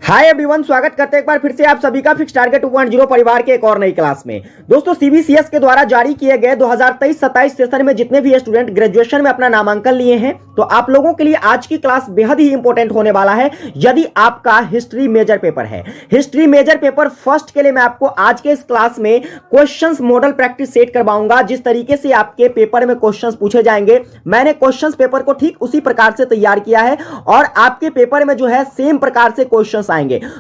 Hi everyone, स्वागत करते हैं एक बार फिर से आप सभी का फिक्स टारगेट 2.0 परिवार के एक और नई क्लास में। दोस्तों, सीबीसीएस के द्वारा जारी किए गए 2023-27 सेशन में जितने भी स्टूडेंट ग्रेजुएशन में अपना नामांकन लिए हैं, तो आप लोगों के लिए आज की क्लास बेहद ही इंपॉर्टेंट होने वाला है। यदि आपका हिस्ट्री मेजर पेपर है, हिस्ट्री मेजर पेपर फर्स्ट के लिए मैं आपको आज के इस क्लास में क्वेश्चंस मॉडल प्रैक्टिस सेट करवाऊंगा। जिस तरीके से आपके पेपर में क्वेश्चंस पूछे जाएंगे, मैंने क्वेश्चंस पेपर को ठीक उसी प्रकार से तैयार किया है और आपके पेपर में जो है सेम प्रकार से क्वेश्चंस आएंगे।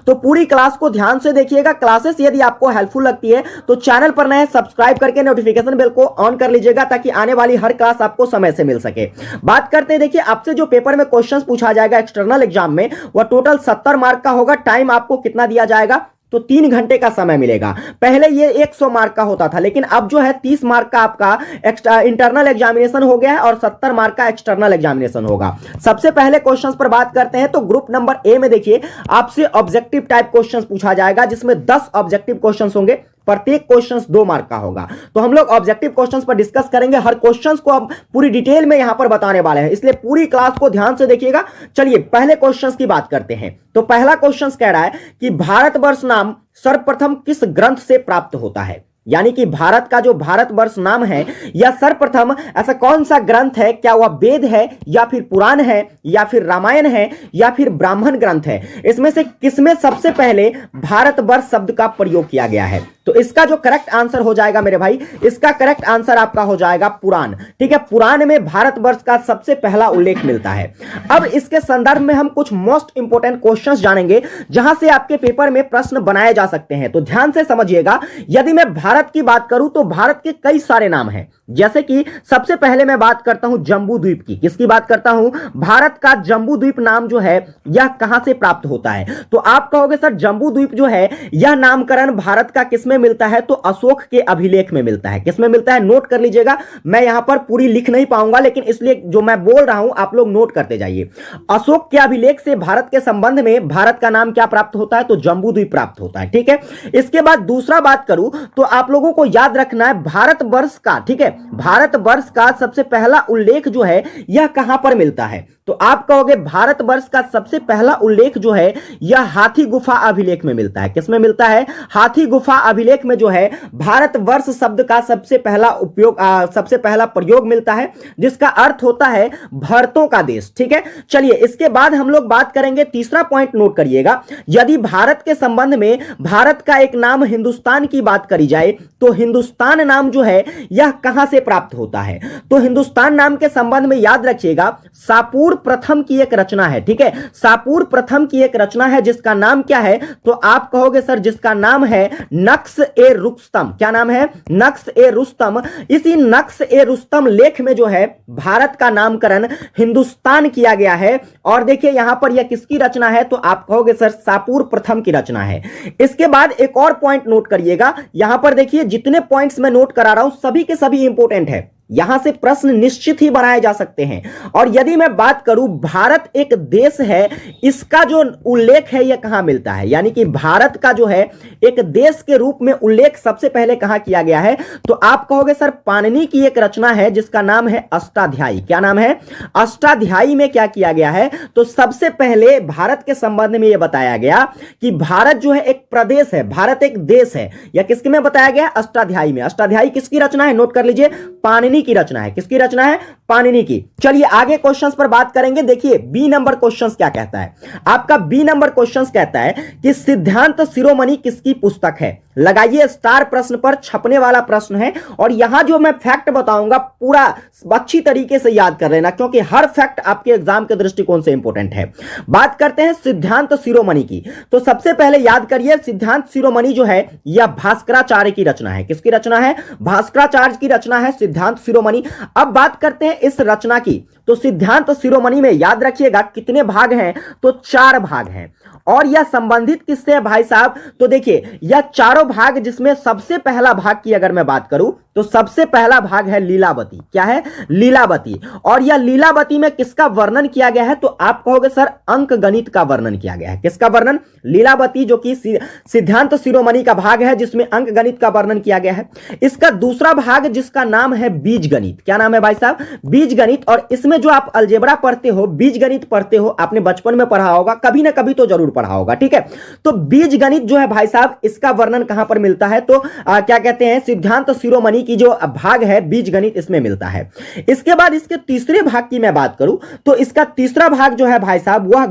तो पूरी क्लास को ध्यान से देखिएगा। क्लासेस यदि आपको हेल्पफुल लगती है तो चैनल पर नए सब्सक्राइब करके नोटिफिकेशन बेल को ऑन कर लीजिएगा ताकि आने वाली हर क्लास आपको समय से मिल सके। बात करते हैं, देखिए आपसे जो पेपर में क्वेश्चंस पूछा जाएगा एक्सटर्नल एग्जाम में, वह टोटल 70 मार्क का होगा। टाइम आपको कितना दिया जाएगा? तो 3 घंटे का समय मिलेगा। पहले ये 100 मार्क का होता था, लेकिन अब जो है 30 मार्क का आपका इंटरनल एग्जामिनेशन हो गया है और 70 मार्क का एक्सटर्नल एग्जामिनेशन होगा। सबसे पहले क्वेश्चंस पर बात करते हैं तो ग्रुप नंबर ए में देखिए आपसे ऑब्जेक्टिव टाइप क्वेश्चंस पूछा जाएगा, जिसमें 10 ऑब्जेक्टिव क्वेश्चंस होंगे। प्रत्येक क्वेश्चंस 2 मार्क का होगा। तो हम लोग ऑब्जेक्टिव क्वेश्चंस पर डिस्कस करेंगे। हर क्वेश्चंस को अब पूरी डिटेल में यहां पर बताने वाले हैं, इसलिए पूरी क्लास को ध्यान से देखिएगा। चलिए पहले क्वेश्चंस की बात करते हैं। तो पहला क्वेश्चंस कह रहा है कि भारतवर्ष नाम सर्वप्रथम किस ग्रंथ से प्राप्त होता है? यानी कि भारत का जो भारतवर्ष नाम है या सर्वप्रथम ऐसा कौन सा ग्रंथ है? क्या वह वेद है या फिर पुराण है या फिर रामायण है या फिर ब्राह्मण ग्रंथ है? इसमें से किसमें सबसे पहले भारतवर्ष शब्द का प्रयोग किया गया है? तो इसका जो करेक्ट आंसर हो जाएगा मेरे भाई, इसका करेक्ट आंसर आपका हो जाएगा पुराण। ठीक है, पुराण में भारतवर्ष का सबसे पहला उल्लेख मिलता है। अब इसके संदर्भ में हम कुछ मोस्ट इंपोर्टेंट क्वेश्चंस जानेंगे जहां से आपके पेपर में प्रश्न बनाए जा सकते हैं। तो ध्यान से समझिएगा। यदि मैं भारत की बात करूं तो भारत के कई सारे नाम हैं, जैसे कि सबसे पहले मैं बात करता हूं जम्बू द्वीप की। किसकी बात करता हूं? भारत का जम्बू द्वीप नाम जो है यह कहां से प्राप्त होता है? तो आप कहोगे सर जम्बू द्वीप जो है यह नामकरण भारत का किसमें मिलता है? तो अशोक के अभिलेख में मिलता है। किसमें मिलता है? नोट कर लीजिएगा। मैं यहां पर पूरी लिख नहीं पाऊंगा, लेकिन इसलिए जो मैं बोल रहा हूं आप लोग नोट करते जाइए। अशोक के अभिलेख से भारत के संबंध में भारत का नाम क्या प्राप्त होता है? तो जम्बू द्वीप प्राप्त होता है। ठीक है, इसके बाद दूसरा बात करूं तो आप लोगों को याद रखना है भारतवर्ष का, ठीक है, भारतवर्ष का सबसे पहला उल्लेख जो है यह कहां पर मिलता है? तो आप कहोगे भारतवर्ष का सबसे पहला उल्लेख जो है यह हाथी गुफा अभिलेख में मिलता है। किसमें मिलता है? हाथी गुफा अभिलेख में जो है भारतवर्ष शब्द का सबसे पहला उपयोग सबसे पहला प्रयोग मिलता है, जिसका अर्थ होता है भारतों का देश। ठीक है, चलिए इसके बाद हम लोग बात करेंगे, तीसरा पॉइंट नोट करिएगा। यदि भारत के संबंध में भारत का एक नाम हिंदुस्तान की बात करी जाए तो हिंदुस्तान नाम जो है यह कहां से प्राप्त होता है? तो हिंदुस्तान नाम के संबंध में याद रखिएगा सापुर प्रथम की एक रचना है। ठीक है, सापुर प्रथम की एक रचना है जिसका नाम क्या है? तो आप कहोगे सर जिसका नाम है नक्श ए रुस्तम। क्या नाम है? नक्श ए रुस्तम। इसी नक्श ए रुस्तम लेख में जो है भारत का नामकरण हिंदुस्तान किया गया है। और देखिए यहां पर यह किसकी रचना है? तो आप कहोगे सर सापुर प्रथम की रचना है। इसके बाद एक और पॉइंट नोट करिएगा। यहां पर देखिए जितने पॉइंट्स मैं नोट करा रहा हूं सभी के सभी इंपॉर्टेंट है। यहां से प्रश्न निश्चित ही बनाए जा सकते हैं। और यदि मैं बात करूं भारत एक देश है, इसका जो उल्लेख है यह कहां मिलता है? यानी कि भारत का जो है एक देश के रूप में उल्लेख सबसे पहले कहां किया गया है? तो आप कहोगे सर पाणिनि की एक रचना है जिसका नाम है अष्टाध्यायी। क्या नाम है? अष्टाध्यायी में क्या किया गया है? तो सबसे पहले भारत के संबंध में यह बताया गया कि भारत जो है एक प्रदेश है, भारत एक देश है। यह किसके में बताया गया? अष्टाध्यायी में। अष्टाध्यायी किसकी रचना है? नोट कर लीजिए, पाणिनि की रचना है। किसकी रचना है? पाणिनि की। चलिए आगे क्वेश्चंस पर बात करेंगे। देखिए बी नंबर क्वेश्चंस क्या कहता है आपका? बी नंबर क्वेश्चंस कहता है कि सिद्धांत शिरोमणि किसकी पुस्तक है? लगाइए स्टार प्रश्न पर छपने वाला प्रश्न है। और यहां जो मैं फैक्ट बताऊंगा पूरा अच्छी तरीके से याद कर लेना, क्योंकि हर फैक्ट आपके एग्जाम के दृष्टिकोण से इंपॉर्टेंट है। बात करते हैं सिद्धांत शिरोमणि की। तो सबसे पहले याद करिए सिद्धांत शिरोमणि जो है यह भास्कराचार्य की रचना है। किसकी रचना है? भास्कराचार्य की रचना है सिद्धांत शिरोमणि। अब बात करते हैं इस रचना की। तो सिद्धांत शिरोमणि में याद रखिएगा कितने भाग हैं? तो 4 भाग हैं। और यह संबंधित किससे है भाई साहब? तो देखिए यह चारों भाग, जिसमें सबसे पहला भाग की अगर मैं बात करूं तो सबसे पहला भाग है लीलावती। क्या है? लीलावती। और यह लीलावती में किसका वर्णन किया गया है? तो आप कहोगे सर अंक गणित का वर्णन किया गया है। किसका वर्णन? लीलावती, जो कि सिद्धांत शिरोमणि का भाग है जिसमें अंक गणित का वर्णन किया गया है। इसका दूसरा भाग जिसका नाम है बीज गणित। क्या नाम है भाई साहब? बीज गणित। और इसमें जो आप अलजेब्रा पढ़ते हो, बीज गणित पढ़ते हो, आपने बचपन में पढ़ा होगा, कभी ना कभी तो जरूर पढ़ा होगा। ठीक है, तो बीज गणित जो है भाई साहब, इसका वर्णन कहां पर मिलता है? तो क्या कहते हैं, सिद्धांत शिरोमणि की जो भाग है बीज गणित, इसमें मिलता है। इसके बाद इसके तीसरे भाग की मैं बात करूं तो इसका तीसरा भाग जो है भाई साहब वह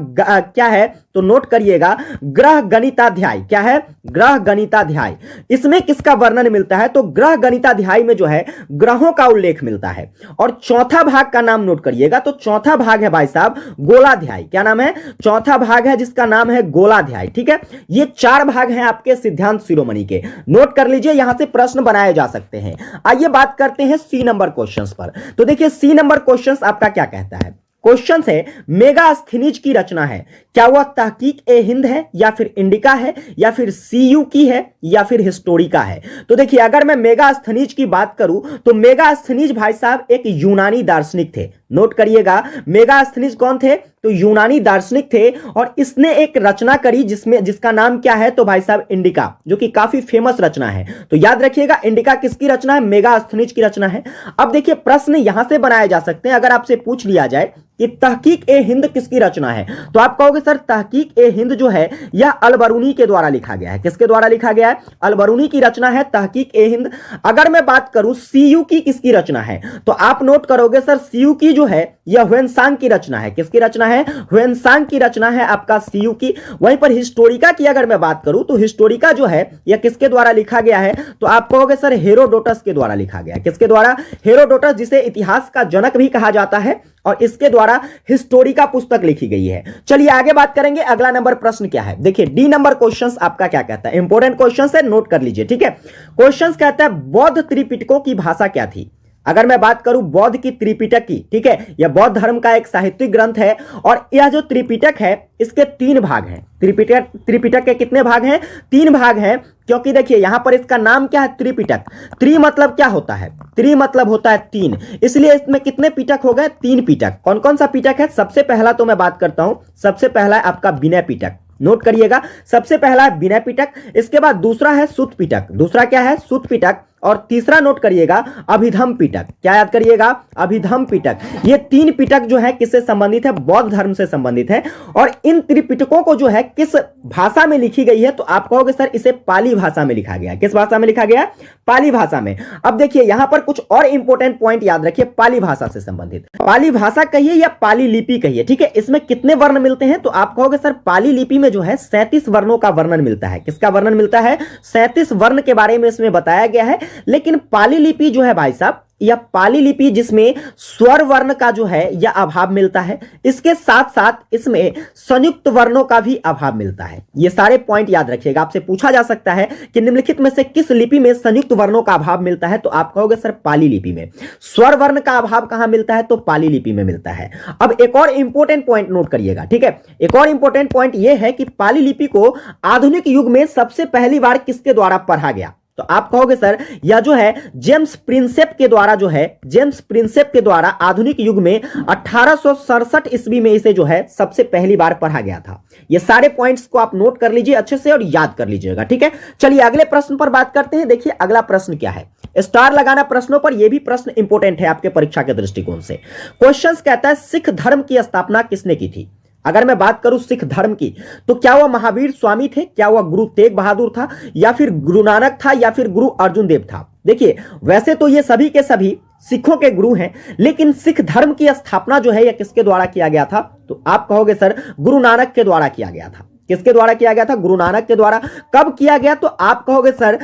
क्या है? तो नोट करिएगा, ग्रह गणिताध्याय। क्या है? ग्रह गणिताध्याय। इसमें किसका वर्णन मिलता है? तो ग्रह गणिताध्याय में जो है ग्रहों का उल्लेख मिलता है। और चौथा भाग का नाम नोट करिएगा, तो चौथा भाग है भाई साहब गोलाध्याय। क्या नाम है? चौथा भाग है जिसका नाम है गोलाध्याय। ठीक है, ये चार भाग हैं आपके सिद्धांत शिरोमणि के। नोट कर लीजिए, यहां से प्रश्न बनाए जा सकते हैं। आइए बात करते हैं सी नंबर क्वेश्चंस पर। तो देखिए सी नंबर क्वेश्चंस आपका क्या कहता है? क्वेश्चन है मेगास्थनीज की रचना है, क्या वह तहकीक ए हिंद है या फिर इंडिका है या फिर सीयू की है या फिर हिस्टोरिका है? तो देखिए अगर मैं मेगास्थनीज की बात करूं तो मेगास्थनीज भाई साहब एक यूनानी दार्शनिक थे। नोट करिएगा, मेगास्थनीज कौन थे? तो यूनानी दार्शनिक थे। और इसने एक रचना करी जिसका नाम क्या है? तो भाई साहब इंडिका, जो कि काफी फेमस रचना है। तो याद रखिएगा, इंडिका किसकी रचना है? मेगास्थनीज की रचना है। अब देखिए प्रश्न यहां से बनाए जा सकते हैं। अगर आपसे पूछ लिया जाए कि तहकीक ए हिंद किसकी रचना है, तो आप कहोगे सर तहकीक ए हिंद जो है यह अलबरूनी के द्वारा लिखा गया है। किसके द्वारा लिखा गया है? अलबरूनी की रचना है तहकीक ए हिंद। अगर मैं बात करूं सीयू की किसकी रचना है, तो आप नोट करोगे सर सीयू की जो है यह ह्वेनसांग की रचना है। किसकी रचना है? ह्वेनसांग की रचना है आपका सीयू की। वहीं पर हिस्टोरिका की अगर मैं बात करूं तो हिस्टोरिका जो है यह किसके द्वारा लिखा गया है? तो आप कहोगे सर हेरोडोटस के द्वारा लिखा गया। किसके द्वारा? हेरोडोटस, जिसे इतिहास का जनक भी कहा जाता है, और इसके द्वारा हिस्टोरिका पुस्तक लिखी गई है। चलिए आगे बात करेंगे। अगला नंबर प्रश्न क्या है? देखिए डी नंबर क्वेश्चन आपका क्या कहता है? इंपॉर्टेंट क्वेश्चन है, नोट कर लीजिए। ठीक है, क्वेश्चन कहता है बौद्ध त्रिपिटकों की भाषा क्या थी? अगर मैं बात करूं बौद्ध की त्रिपिटक की, ठीक है, यह बौद्ध धर्म का एक साहित्यिक ग्रंथ है। और यह जो त्रिपिटक है इसके 3 भाग हैं। त्रिपिटक के कितने भाग हैं? 3 भाग हैं। क्योंकि देखिए यहां पर इसका नाम क्या है? त्रिपिटक। त्रि मतलब क्या होता है? त्रि मतलब होता है 3, इसलिए इसमें कितने पिटक हो गए? 3 पिटक। कौन कौन सा पिटक है? सबसे पहला तो मैं बात करता हूं, सबसे पहला है आपका विनय पिटक। नोट करिएगा, सबसे पहला है विनय पिटक। इसके बाद दूसरा है सुत पिटक। दूसरा क्या है? सुत पिटक। और तीसरा नोट करिएगा अभिधम पिटक। क्या याद करिएगा? अभिधम पिटक। ये 3 पिटक जो है किससे संबंधित है? बौद्ध धर्म से संबंधित है। और इन त्रिपिटकों को जो है किस भाषा में लिखी गई है? तो आप कहोगे सर इसे पाली भाषा में लिखा गया है। किस भाषा में लिखा गया? पाली भाषा में। अब देखिए यहां पर कुछ और इंपॉर्टेंट पॉइंट याद रखिए पाली भाषा से संबंधित। पाली भाषा कहिए या पाली लिपि कहिए, ठीक है, इसमें कितने वर्ण मिलते हैं? तो आप कहोगे सर पाली लिपि में जो है 37 वर्णों का वर्णन मिलता है। किसका वर्णन मिलता है? 37 वर्ण के बारे में इसमें बताया गया है। लेकिन पाली लिपि जो है भाई साहब, यह पाली लिपि जिसमें स्वर वर्ण का जो है यह अभाव मिलता है, इसके साथ साथ इसमें संयुक्त वर्णों का भी अभाव मिलता है। ये सारे पॉइंट याद रखिएगा। आपसे पूछा जा सकता है कि निम्नलिखित में से किस लिपि में संयुक्त वर्णों का अभाव मिलता है? तो आप कहोगे सर पाली लिपि में। स्वर वर्ण का अभाव कहां मिलता है? तो पाली लिपि में मिलता है। अब एक और इंपॉर्टेंट पॉइंट नोट करिएगा, ठीक है, एक और इंपॉर्टेंट पॉइंट यह है कि पाली लिपि को आधुनिक युग में सबसे पहली बार किसके द्वारा पढ़ा गया? तो आप कहोगे सर यह जो है जेम्स प्रिंसेप के द्वारा जो है, जेम्स प्रिंसेप के द्वारा आधुनिक युग में 1867 ईस्वी में इसे जो है सबसे पहली बार पढ़ा गया था। ये सारे पॉइंट्स को आप नोट कर लीजिए अच्छे से और याद कर लीजिएगा, ठीक है। चलिए अगले प्रश्न पर बात करते हैं। देखिए अगला प्रश्न क्या है, स्टार लगाना प्रश्नों पर। यह भी प्रश्न इंपॉर्टेंट है आपके परीक्षा के दृष्टिकोण से। क्वेश्चन कहता है सिख धर्म की स्थापना किसने की थी? अगर मैं बात करूं सिख धर्म की, तो क्या वह महावीर स्वामी थे, क्या वह गुरु तेग बहादुर था, या फिर गुरु नानक था, या फिर गुरु अर्जुन देव था? देखिए वैसे तो ये सभी के सभी सिखों के गुरु हैं, लेकिन सिख धर्म की स्थापना जो है यह किसके द्वारा किया गया था? तो आप कहोगे सर गुरु नानक के द्वारा किया गया था। किसके द्वारा किया गया था? गुरु नानक के द्वारा। कब किया गया? तो आप कहोगे सर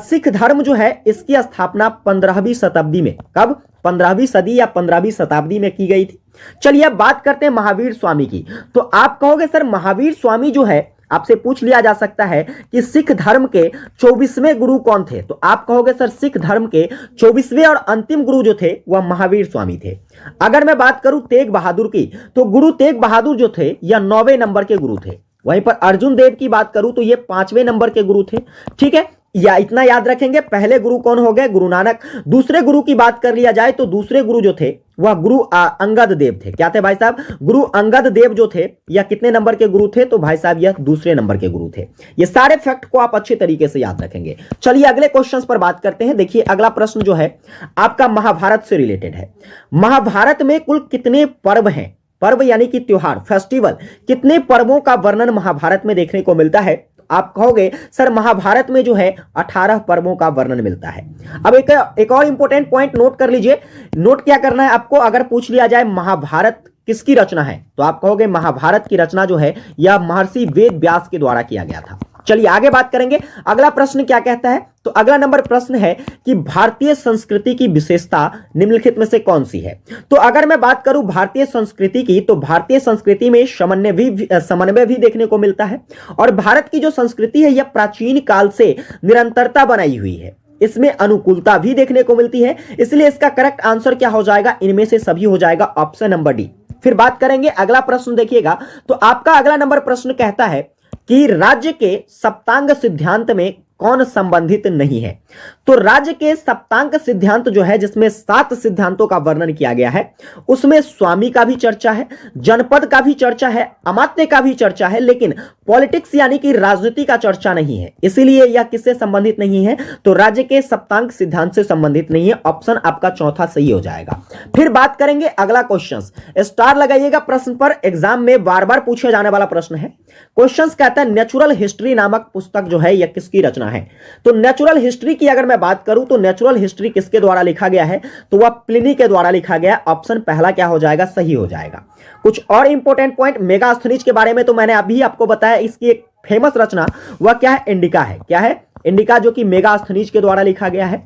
सिख धर्म जो है इसकी स्थापना 15वीं शताब्दी में। कब? 15वीं सदी या 15वीं शताब्दी में की गई थी। चलिए अब बात करते हैं महावीर स्वामी की। तो आप कहोगे सर महावीर स्वामी जो है, आपसे पूछ लिया जा सकता है कि सिख धर्म के 24वें गुरु कौन थे? तो आप कहोगे सर सिख धर्म के 24वें और अंतिम गुरु जो थे वह महावीर स्वामी थे। अगर मैं बात करूं तेग बहादुर की, तो गुरु तेग बहादुर जो थे यह 9वें नंबर के गुरु थे। वहीं पर अर्जुन देव की बात करूं तो ये 5वें नंबर के गुरु थे, ठीक है। या इतना याद रखेंगे, पहले गुरु कौन हो गए? गुरु नानक। दूसरे गुरु की बात कर लिया जाए तो दूसरे गुरु जो थे वह गुरु अंगद देव थे। क्या थे भाई साहब? गुरु अंगद देव जो थे यह कितने नंबर के गुरु थे? तो भाई साहब यह दूसरे नंबर के गुरु थे। ये सारे फैक्ट को आप अच्छे तरीके से याद रखेंगे। चलिए अगले क्वेश्चंस पर बात करते हैं। देखिए अगला प्रश्न जो है आपका महाभारत से रिलेटेड है। महाभारत में कुल कितने पर्व हैं? पर्व यानी कि त्योहार, फेस्टिवल, कितने पर्वों का वर्णन महाभारत में देखने को मिलता है? आप कहोगे सर महाभारत में जो है 18 पर्वों का वर्णन मिलता है। अब एक और इंपॉर्टेंट पॉइंट नोट कर लीजिए। नोट क्या करना है आपको? अगर पूछ लिया जाए महाभारत किसकी रचना है तो आप कहोगे महाभारत की रचना जो है यह महर्षि वेद व्यास के द्वारा किया गया था। चलिए आगे बात करेंगे। अगला प्रश्न क्या कहता है? तो अगला नंबर प्रश्न है कि भारतीय संस्कृति की विशेषता निम्नलिखित में से कौन सी है? तो अगर मैं बात करूं भारतीय संस्कृति की तो भारतीय संस्कृति में समन्वय भी देखने को मिलता है। और भारत की जो संस्कृति है यह प्राचीन काल से निरंतरता बनाई हुई है। इसमें अनुकूलता भी देखने को मिलती है। इसलिए इसका करेक्ट आंसर क्या हो जाएगा? इनमें से सभी हो जाएगा, ऑप्शन नंबर डी। फिर बात करेंगे अगला प्रश्न। देखिएगा तो आपका अगला नंबर प्रश्न कहता है कि राज्य के सप्तांग सिद्धांत में कौन संबंधित नहीं है? तो राज्य के सप्तांग सिद्धांत जो है जिसमें 7 सिद्धांतों का वर्णन किया गया है उसमें स्वामी का भी चर्चा है, जनपद का भी चर्चा है, अमात्य का भी चर्चा है, लेकिन पॉलिटिक्स यानी कि राजनीति का चर्चा नहीं है। इसीलिए यह किससे संबंधित नहीं है? तो राज्य के सप्तांग सिद्धांत से संबंधित नहीं है। ऑप्शन आपका चौथा सही हो जाएगा। फिर बात करेंगे अगला क्वेश्चन। स्टार लगाइएगा प्रश्न पर, एग्जाम में बार बार पूछे जाने वाला प्रश्न है। क्वेश्चन कहता है नेचुरल हिस्ट्री नामक पुस्तक जो है यह किसकी रचना है? तो नेचुरल हिस्ट्री की अगर मैं बात करूं तो नेचुरल हिस्ट्री किसके द्वारा लिखा गया है? तो वह प्लिनी के द्वारा लिखा गया। ऑप्शन पहला क्या हो जाएगा? सही हो जाएगा। कुछ और इंपॉर्टेंट पॉइंट, मेगास्थनीज के बारे में तो मैंने अभी आपको बताया। इसकी एक फेमस रचना वह क्या है? इंडिका है। क्या है? इंडिका, जो कि मेगास्थनीज के द्वारा लिखा गया है।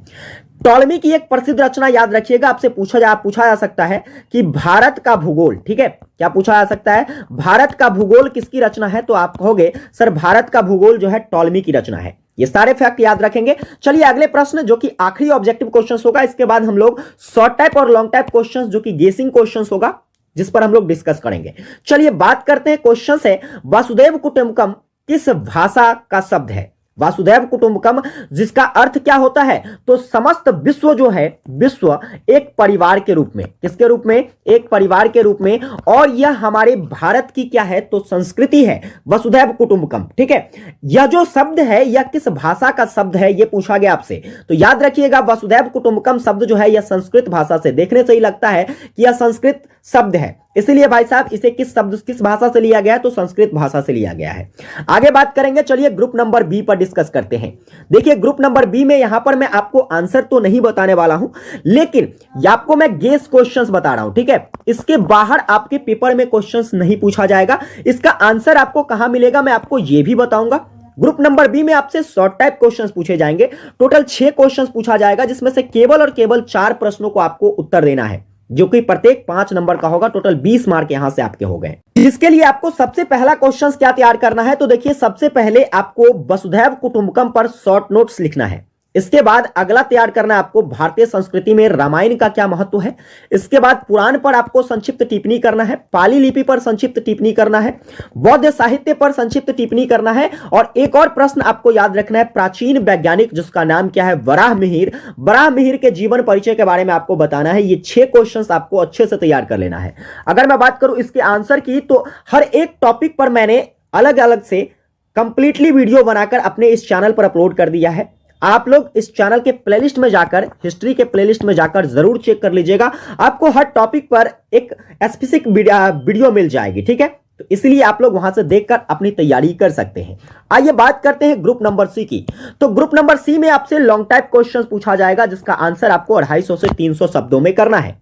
टॉलमी की एक प्रसिद्ध रचना याद रखिएगा, आपसे पूछा जा सकता है कि भारत का भूगोल, ठीक है, क्या पूछा जा सकता है? भारत का भूगोल किसकी रचना है? तो आप कहोगे सर भारत का भूगोल जो है टॉलमी की रचना है। ये सारे फैक्ट याद रखेंगे। चलिए अगले प्रश्न जो कि आखिरी ऑब्जेक्टिव क्वेश्चन होगा, इसके बाद हम लोग शॉर्ट टाइप और लॉन्ग टाइप क्वेश्चन जो कि गेसिंग क्वेश्चन होगा जिस पर हम लोग डिस्कस करेंगे। चलिए बात करते हैं। क्वेश्चन है वासुदेव कुटुंबकम किस भाषा का शब्द है? वासुदेव कुटुंबकम जिसका अर्थ क्या होता है? तो समस्त विश्व जो है, विश्व एक परिवार के रूप में, किसके रूप में? एक परिवार के रूप में। और यह हमारे भारत की क्या है? तो संस्कृति है, वसुधैव कुटुंबकम। ठीक है, यह जो शब्द है यह किस भाषा का शब्द है ये पूछा गया आपसे। तो याद रखिएगा वसुधैव कुटुंबकम शब्द जो है यह संस्कृत भाषा से, देखने से ही लगता है कि यह संस्कृत शब्द है, इसलिए भाई साहब इसे किस भाषा से लिया गया है? तो संस्कृत भाषा से लिया गया है। आगे बात करेंगे। चलिए ग्रुप नंबर बी पर डिस्कस करते हैं। देखिए ग्रुप नंबर बी में यहां पर मैं आपको आंसर तो नहीं बताने वाला हूं, लेकिन आपको मैं गेस क्वेश्चंस बता रहा हूं। ठीक है, इसके बाहर आपके पेपर में क्वेश्चंस नहीं पूछा जाएगा। इसका आंसर आपको कहां मिलेगा मैं आपको यह भी बताऊंगा। ग्रुप नंबर बी में आपसे शॉर्ट टाइप क्वेश्चंस पूछे जाएंगे। टोटल 6 क्वेश्चंस पूछा जाएगा, जिसमें से केवल और केवल 4 प्रश्नों को आपको उत्तर देना है, जो कि प्रत्येक 5 नंबर का होगा। टोटल 20 मार्क यहां से आपके हो गए। इसके लिए आपको सबसे पहला क्वेश्चन क्या तैयार करना है? तो देखिए सबसे पहले आपको वसुधैव कुटुंबकम पर शॉर्ट नोट्स लिखना है। इसके बाद अगला तैयार करना है आपको भारतीय संस्कृति में रामायण का क्या महत्व है। इसके बाद पुराण पर आपको संक्षिप्त टिप्पणी करना है, पाली लिपि पर संक्षिप्त टिप्पणी करना है, बौद्ध साहित्य पर संक्षिप्त टिप्पणी करना है, और एक और प्रश्न आपको याद रखना है प्राचीन वैज्ञानिक जिसका नाम क्या है? वराहमिहिर के जीवन परिचय के बारे में आपको बताना है। ये 6 क्वेश्चंस आपको अच्छे से तैयार कर लेना है। अगर मैं बात करूं इसके आंसर की, तो हर एक टॉपिक पर मैंने अलग अलग से कंप्लीटली वीडियो बनाकर अपने इस चैनल पर अपलोड कर दिया है। आप लोग इस चैनल के प्लेलिस्ट में जाकर, हिस्ट्री के प्लेलिस्ट में जाकर जरूर चेक कर लीजिएगा। आपको हर टॉपिक पर एक स्पेसिफिक वीडियो मिल जाएगी। ठीक है, तो इसलिए आप लोग वहां से देखकर अपनी तैयारी कर सकते हैं। आइए बात करते हैं ग्रुप नंबर सी की। तो ग्रुप नंबर सी में आपसे लॉन्ग टाइप क्वेश्चन पूछा जाएगा, जिसका आंसर आपको 250 से 300 शब्दों में करना है।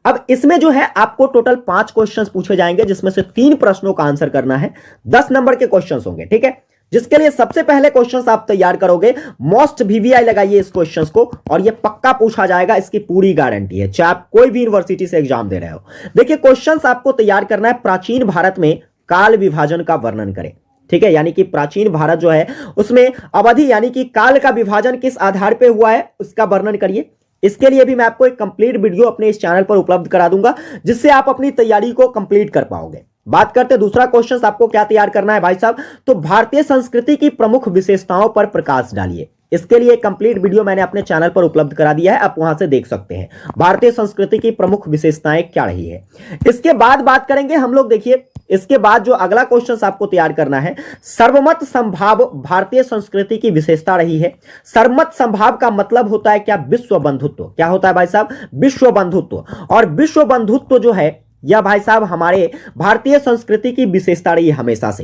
अब इसमें जो है आपको टोटल 5 क्वेश्चंस पूछे जाएंगे, जिसमें से 3 प्रश्नों का आंसर करना है। 10 नंबर के क्वेश्चंस होंगे। ठीक है, जिसके लिए सबसे पहले क्वेश्चंस आप तैयार करोगे, मोस्ट वीवीआई लगाइए इस क्वेश्चंस को, और ये पक्का पूछा जाएगा, इसकी पूरी गारंटी है, चाहे आप कोई भी यूनिवर्सिटी से एग्जाम दे रहे हो। देखिए क्वेश्चंस आपको तैयार करना है, प्राचीन भारत में काल विभाजन का वर्णन करें। ठीक है, यानी कि प्राचीन भारत जो है उसमें अवधि यानी कि काल का विभाजन किस आधार पर हुआ है उसका वर्णन करिए। इसके लिए भी मैं आपको एक कंप्लीट वीडियो अपने इस चैनल पर उपलब्ध करा दूंगा, जिससे आप अपनी तैयारी को कंप्लीट कर पाओगे। बात करते हैं दूसरा क्वेश्चन आपको क्या तैयार करना है भाई साहब। तो भारतीय संस्कृति की प्रमुख विशेषताओं पर प्रकाश डालिए। इसके लिए कंप्लीट वीडियो मैंने अपने चैनल पर उपलब्ध करा दिया है, आप वहां से देख सकते हैं भारतीय संस्कृति की प्रमुख विशेषताएं क्या रही है। इसके बाद बात करेंगे हम लोग, देखिए इसके बाद जो अगला क्वेश्चन आपको तैयार करना है, सर्वमत संभाव भारतीय संस्कृति की विशेषता रही है। सर्वमत संभाव का मतलब होता है क्या? विश्व बंधुत्व। क्या होता है भाई साहब? विश्व बंधुत्व। और विश्व बंधुत्व जो है यह भाई साहब हमारे भारतीय संस्कृति की विशेषता रही है हमेशा से,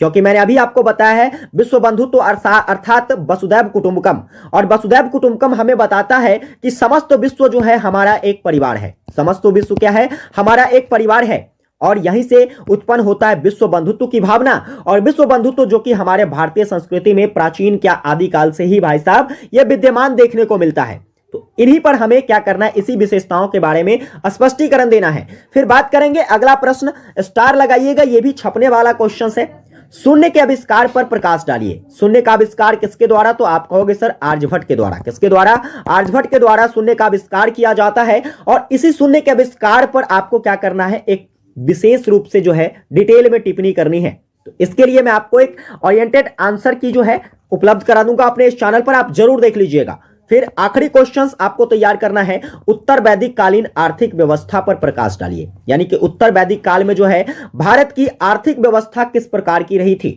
क्योंकि मैंने अभी आपको बताया है विश्व बंधुत्व अर्थात वसुधैव कुटुंबकम, और वसुधैव कुटुंबकम हमें बताता है कि समस्त विश्व जो है हमारा एक परिवार है। समस्त विश्व क्या है? हमारा एक परिवार है, और यहीं से उत्पन्न होता है विश्व बंधुत्व की भावना। और विश्व बंधुत्व जो कि हमारे भारतीय संस्कृति में प्राचीन क्या आदिकाल से ही भाई साहब यह विद्यमान देखने को मिलता है। तो इन्हीं पर हमें क्या करना है, इसी विशेषताओं के बारे में स्पष्टीकरण देना है। फिर बात करेंगे अगला प्रश्न, स्टार लगाइएगा, यह भी छपने वाला क्वेश्चन है। शून्य के आविष्कार पर प्रकाश डालिए। शून्य का आविष्कार किसके द्वारा? तो आप कहोगे सर आर्यभट्ट के द्वारा। किसके द्वारा? आर्यभट्ट के द्वारा शून्य का आविष्कार किया जाता है। और इसी शून्य के आविष्कार पर आपको क्या करना है, एक विशेष रूप से जो है डिटेल में टिप्पणी करनी है। तो इसके लिए मैं आपको एक ओरिएंटेड आंसर की जो है उपलब्ध करा दूंगा अपने इस चैनल पर, आप जरूर देख लीजिएगा। फिर आखिरी क्वेश्चंस आपको तैयार करना है, उत्तर वैदिक कालीन आर्थिक व्यवस्था पर प्रकाश डालिए। यानी कि उत्तर वैदिक काल में जो है भारत की आर्थिक व्यवस्था किस प्रकार की रही थी,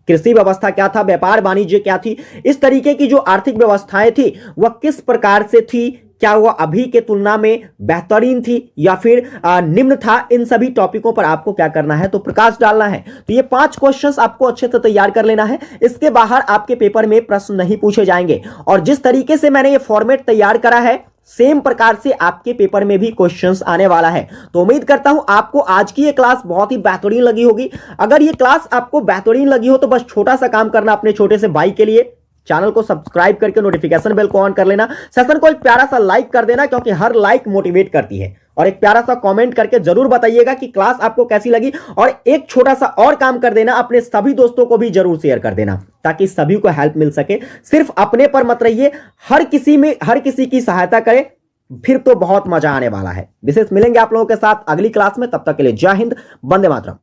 कृषि व्यवस्था क्या था, व्यापार वाणिज्य क्या थी, इस तरीके की जो आर्थिक व्यवस्थाएं थी वह किस प्रकार से थी, क्या वह अभी के तुलना में बेहतरीन थी या फिर निम्न था, इन सभी टॉपिकों पर आपको क्या करना है, तो प्रकाश डालना है। तो ये 5 क्वेश्चंस आपको अच्छे से तैयार कर लेना है, इसके बाहर आपके पेपर में प्रश्न नहीं पूछे जाएंगे। और जिस तरीके से मैंने ये फॉर्मेट तैयार करा है सेम प्रकार से आपके पेपर में भी क्वेश्चंस आने वाला है। तो उम्मीद करता हूं आपको आज की ये क्लास बहुत ही बेहतरीन लगी होगी। अगर ये क्लास आपको बेहतरीन लगी हो तो बस छोटा सा काम करना, अपने छोटे से भाई के लिए चैनल को सब्सक्राइब करके नोटिफिकेशन बेल को ऑन कर लेना, सेशन को एक प्यारा सा लाइक कर देना, क्योंकि हर लाइक मोटिवेट करती है। और एक प्यारा सा कमेंट करके जरूर बताइएगा कि क्लास आपको कैसी लगी। और एक छोटा सा और काम कर देना, अपने सभी दोस्तों को भी जरूर शेयर कर देना ताकि सभी को हेल्प मिल सके। सिर्फ अपने पर मत रहिए, हर किसी की सहायता करें, फिर तो बहुत मजा आने वाला है। विशेष मिलेंगे आप लोगों के साथ अगली क्लास में, तब तक के लिए जय हिंद, वंदे मातरम।